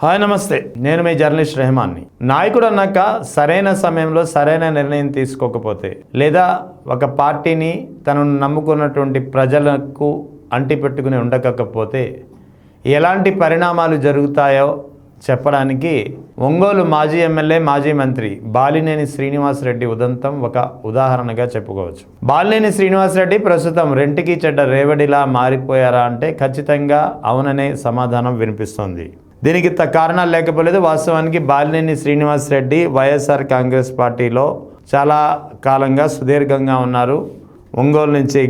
Hi నమస్తే, నేను మీ journalist రెహమాన్ని. నాయకుడు అన్నాక సరైన సమయంలో సరైన నిర్ణయం తీసుకోకపోతే, లేదా ఒక పార్టీని తనను నమ్ముకున్నటువంటి ప్రజలకు అంటిపెట్టుకుని ఉండకపోతే ఎలాంటి పరిణామాలు జరుగుతాయో చెప్పడానికి ఒంగోలు మాజీ ఎమ్మెల్యే, మాజీ మంత్రి బాలినేని శ్రీనివాసరెడ్డి ఉదంతం ఒక ఉదాహరణగా చెప్పుకోవచ్చు. బాలినేని శ్రీనివాసరెడ్డి ప్రస్తుతం రెంటికి చెడ్డ రేవడిలా మారిపోయారా అంటే ఖచ్చితంగా అవుననే సమాధానం వినిపిస్తోంది. దీనికి కారణాలు లేకపోలేదు. వాస్తవానికి బాలినేని శ్రీనివాసరెడ్డి వైఎస్ఆర్ కాంగ్రెస్ పార్టీలో చాలా కాలంగా సుదీర్ఘంగా ఉన్నారు. ఒంగోలు నుంచి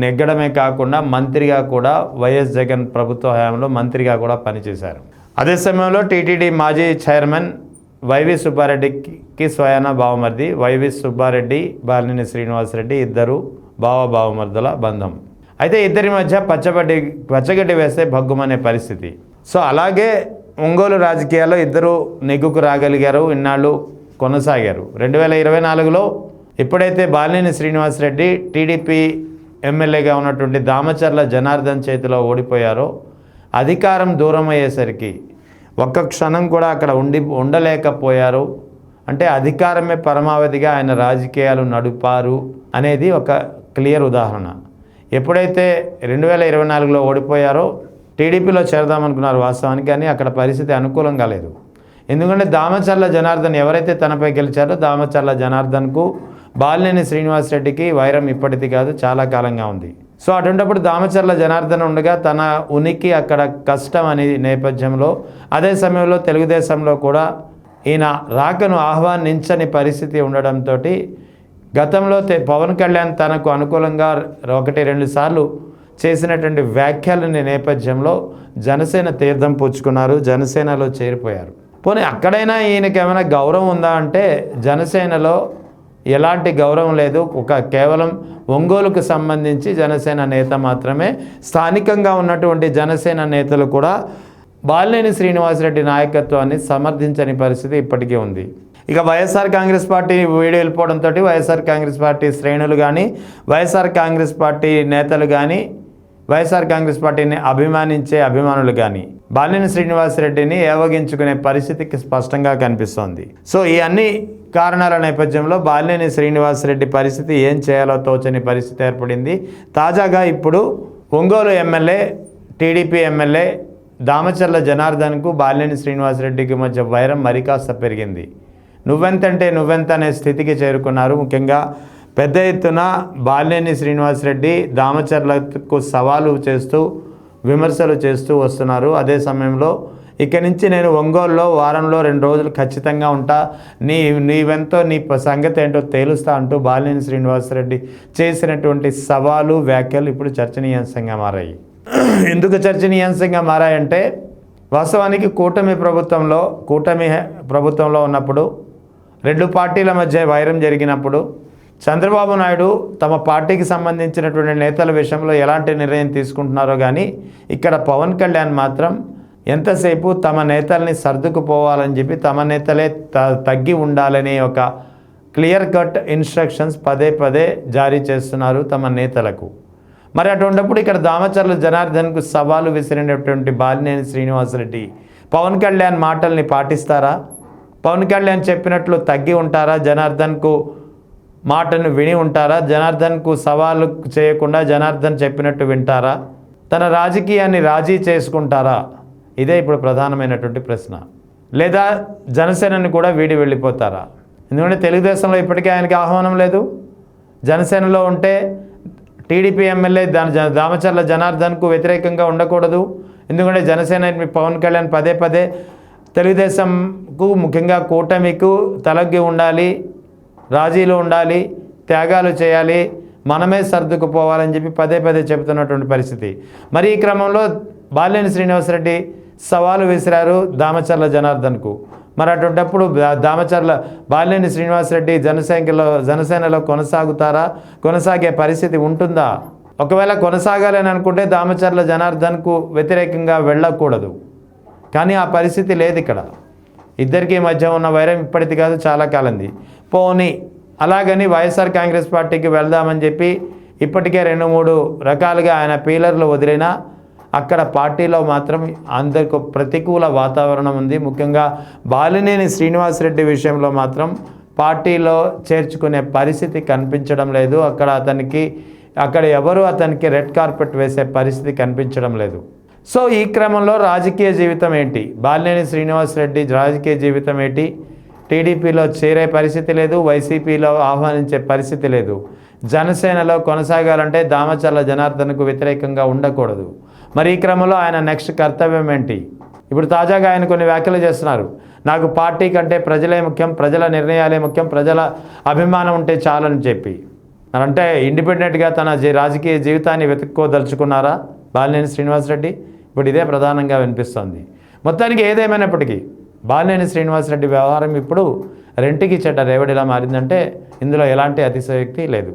నెగ్గడమే కాకుండా మంత్రిగా కూడా వైఎస్ జగన్ ప్రభుత్వ హయాంలో మంత్రిగా కూడా పనిచేశారు. అదే సమయంలో టీటీడీ మాజీ చైర్మన్ వైవి సుబ్బారెడ్డికి స్వయాన బావమర్ది. వైవి సుబ్బారెడ్డి, బాలినేని శ్రీనివాసరెడ్డి ఇద్దరు బావమర్దుల బంధం. అయితే ఇద్దరి మధ్య పచ్చగడ్డి వేస్తే భగ్గుమనే పరిస్థితి. సో అలాగే ఒంగోలు రాజకీయాల్లో ఇద్దరు నెగ్గుకు రాగలిగారు, ఇన్నాళ్ళు కొనసాగారు. 2024లో ఎప్పుడైతే బాలినేని శ్రీనివాసరెడ్డి టీడీపీ ఎమ్మెల్యేగా ఉన్నటువంటి దామచర్ల జనార్దన్ చేతిలో ఓడిపోయారో, అధికారం దూరం అయ్యేసరికి ఒక్క క్షణం కూడా అక్కడ ఉండలేకపోయారు. అంటే అధికారమే పరమావధిగా ఆయన రాజకీయాలు నడిపారు అనేది ఒక క్లియర్ ఉదాహరణ. ఎప్పుడైతే 2024లో ఓడిపోయారో టీడీపీలో చేరదామనుకున్నారు వాస్తవానికి, కానీ అక్కడ పరిస్థితి అనుకూలంగా లేదు. ఎందుకంటే దామచర్ల జనార్దన్ ఎవరైతే తనపై గెలిచారో దామచర్ల జనార్దన్కు బాలినేని శ్రీనివాసరెడ్డికి వైరం ఇప్పటిది కాదు, చాలా కాలంగా ఉంది. సో అటువంటిప్పుడు దామచర్ల జనార్దన్ ఉండగా తన ఉనికి అక్కడ కష్టం అనే నేపథ్యంలో, అదే సమయంలో తెలుగుదేశంలో కూడా ఈయన రాకను ఆహ్వానించని పరిస్థితి ఉండడంతో గతంలో పవన్ కళ్యాణ్ తనకు అనుకూలంగా 1-2 సార్లు చేసినటువంటి వ్యాఖ్యలని నేపథ్యంలో జనసేన తీర్థం పుచ్చుకున్నారు, జనసేనలో చేరిపోయారు. పోనీ అక్కడైనా ఈయనకి ఏమైనా గౌరవం ఉందా అంటే జనసేనలో ఎలాంటి గౌరవం లేదు. కేవలం ఒంగోలుకు సంబంధించి జనసేన నేత మాత్రమే. స్థానికంగా ఉన్నటువంటి జనసేన నేతలు కూడా బాలినేని శ్రీనివాసరెడ్డి నాయకత్వాన్ని సమర్థించని పరిస్థితి ఇప్పటికీ ఉంది. ఇక వైఎస్ఆర్ కాంగ్రెస్ పార్టీ వీడి వెళ్ళిపోవడంతో వైఎస్ఆర్ కాంగ్రెస్ పార్టీ శ్రేణులు కానీ, వైఎస్ఆర్ కాంగ్రెస్ పార్టీ నేతలు కానీ, వైఎస్ఆర్ కాంగ్రెస్ పార్టీని అభిమానించే అభిమానులు కానీ బాలినేని శ్రీనివాసరెడ్డిని ఏవగించుకునే పరిస్థితికి స్పష్టంగా కనిపిస్తోంది. సో ఈ అన్ని కారణాల నేపథ్యంలో బాలినేని శ్రీనివాసరెడ్డి పరిస్థితి ఏం చేయాలో తోచని పరిస్థితి ఏర్పడింది. తాజాగా ఇప్పుడు Ongole MLA, TDP MLA Damacharla జనార్దన్కు బాలినేని శ్రీనివాసరెడ్డికి మధ్య వైరం మరికాస్త పెరిగింది. నువ్వెంతంటే నువ్వెంత అనే స్థితికి చేరుకున్నారు. ముఖ్యంగా పెద్ద ఎత్తున బాలినేని శ్రీనివాసరెడ్డి దామచర్లకు సవాలు చేస్తూ, విమర్శలు చేస్తూ వస్తున్నారు. అదే సమయంలో ఇక్కడి నుంచి నేను ఒంగోలులో వారంలో 2 రోజులు ఖచ్చితంగా ఉంటా, నీవెంతో నీ సంగతి ఏంటో తేలుస్తా అంటూ బాలినేని శ్రీనివాసరెడ్డి చేసినటువంటి సవాలు, వ్యాఖ్యలు ఇప్పుడు చర్చనీయాంశంగా మారాయి. ఎందుకు చర్చనీయాంశంగా మారాయంటే వాస్తవానికి కూటమి ప్రభుత్వంలో ఉన్నప్పుడు 2 పార్టీల మధ్య వైరం జరిగినప్పుడు చంద్రబాబు నాయుడు తమ పార్టీకి సంబంధించినటువంటి నేతల విషయంలో ఎలాంటి నిర్ణయం తీసుకుంటున్నారో కానీ, ఇక్కడ పవన్ కళ్యాణ్ మాత్రం ఎంతసేపు తమ నేతల్ని సర్దుకుపోవాలని చెప్పి తమ నేతలే తగ్గి ఉండాలని ఒక క్లియర్ కట్ ఇన్స్ట్రక్షన్స్ పదే జారీ చేస్తున్నారు తమ నేతలకు. మరి అటువంటిప్పుడు ఇక్కడ దామచర్ల జనార్దన్కు సవాలు విసిరినటువంటి బాలినేని శ్రీనివాసరెడ్డి పవన్ కళ్యాణ్ మాటల్ని పాటిస్తారా? పవన్ కళ్యాణ్ చెప్పినట్లు తగ్గి ఉంటారా? జనార్దన్కు మాటను విని ఉంటారా? జనార్దన్కు సవాలు చేయకుండా జనార్దన్ చెప్పినట్టు వింటారా? తన రాజకీయాన్ని రాజీ చేసుకుంటారా? ఇదే ఇప్పుడు ప్రధానమైనటువంటి ప్రశ్న. లేదా జనసేనని కూడా వీడి వెళ్ళిపోతారా? ఎందుకంటే తెలుగుదేశంలో ఇప్పటికే ఆయనకి ఆహ్వానం లేదు. జనసేనలో ఉంటే టీడీపీ ఎమ్మెల్యే దామచర్ల జనార్దన్కు వ్యతిరేకంగా ఉండకూడదు. ఎందుకంటే జనసేన పవన్ కళ్యాణ్ పదే తెలుగుదేశంకు, ముఖ్యంగా కూటమికు తలగ్గి ఉండాలి, రాజీలో ఉండాలి, త్యాగాలు చేయాలి, మనమే సర్దుకుపోవాలని చెప్పి పదే చెబుతున్నటువంటి పరిస్థితి. మరి ఈ క్రమంలో బాలినేని శ్రీనివాసరెడ్డి సవాలు విసిరారు దామచర్ల జనార్దన్కు. మరి అటువంటిప్పుడు బాలినేని శ్రీనివాసరెడ్డి జనసేనలో కొనసాగే పరిస్థితి ఉంటుందా? ఒకవేళ కొనసాగాలని అనుకుంటే దామచర్ల జనార్దన్కు వ్యతిరేకంగా వెళ్ళకూడదు. కానీ ఆ పరిస్థితి లేదు. ఇక్కడ ఇద్దరికీ మధ్య ఉన్న వైరం ఇప్పటిది కాదు, చాలా కాలంది. పోనీ అలాగని వైఎస్ఆర్ కాంగ్రెస్ పార్టీకి వెళ్దామని చెప్పి ఇప్పటికే 2-3 రకాలుగా ఆయన పీలర్లు వదిలినా అక్కడ పార్టీలో మాత్రం అందరికి ప్రతికూల వాతావరణం ఉంది. ముఖ్యంగా బాలినేని శ్రీనివాసరెడ్డి విషయంలో మాత్రం పార్టీలో చేర్చుకునే పరిస్థితి కనిపించడం లేదు. అక్కడ ఎవరు అతనికి రెడ్ కార్పెట్ వేసే పరిస్థితి కనిపించడం లేదు. సో ఈ క్రమంలో రాజకీయ జీవితం ఏంటి, బాలినేని శ్రీనివాసరెడ్డి రాజకీయ జీవితం ఏంటి? టీడీపీలో చేరే పరిస్థితి లేదు, వైసీపీలో ఆహ్వానించే పరిస్థితి లేదు. జనసేనలో కొనసాగాలంటే దామచర్ల జనార్దన్కు వ్యతిరేకంగా ఉండకూడదు. మరి ఈ క్రమంలో ఆయన నెక్స్ట్ కర్తవ్యం ఏంటి? ఇప్పుడు తాజాగా ఆయన కొన్ని వ్యాఖ్యలు చేస్తున్నారు. నాకు పార్టీ కంటే ప్రజలే ముఖ్యం, ప్రజల నిర్ణయాలే ముఖ్యం, ప్రజల అభిమానం ఉంటే చాలని చెప్పి. అంటే ఇండిపెండెంట్గా తన రాజకీయ జీవితాన్ని వెతుక్కోదలుచుకున్నారా బాలినేని శ్రీనివాసరెడ్డి? ఇప్పుడు ఇదే ప్రధానంగా వినిపిస్తోంది. మొత్తానికి ఏదేమైనప్పటికీ బాలినేని శ్రీనివాసరెడ్డి వ్యవహారం ఇప్పుడు రెంటికి చెడ్డ రేవడిలా మారిందంటే ఇందులో ఎలాంటి అతిశయోక్తి లేదు.